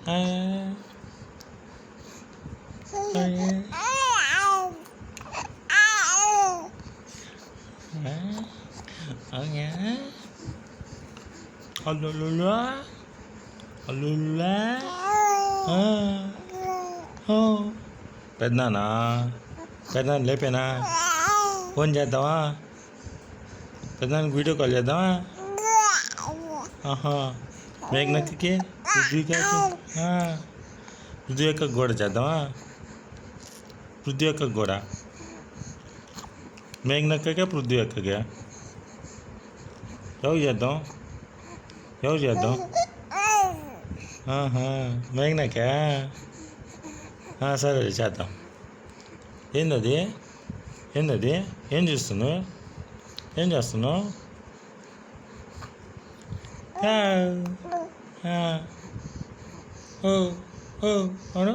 ఆ, ఆ, అవునా అల్లుల్లా అల్లుల్లా పెద్దనా పెద్దనాన్న లేపేనా ఫోన్ చేద్దామా పెద్దనాన్నకి వీడియో కాల్ చేద్దామా ఆహా మేఘనక్కకి పృథ్వీ అక్కకి కూడా చేద్దామా పృథ్వీ అక్కకి కూడా మేఘనక్కకే పృథ్వీ అక్కకే ఎవరు చేద్దాం ఎవరు చేద్దాం మేఘనాకా సరే చేద్దాం ఏందది ఏందది ఏం చేస్తున్నావు ఏం చేస్తున్నావు అవును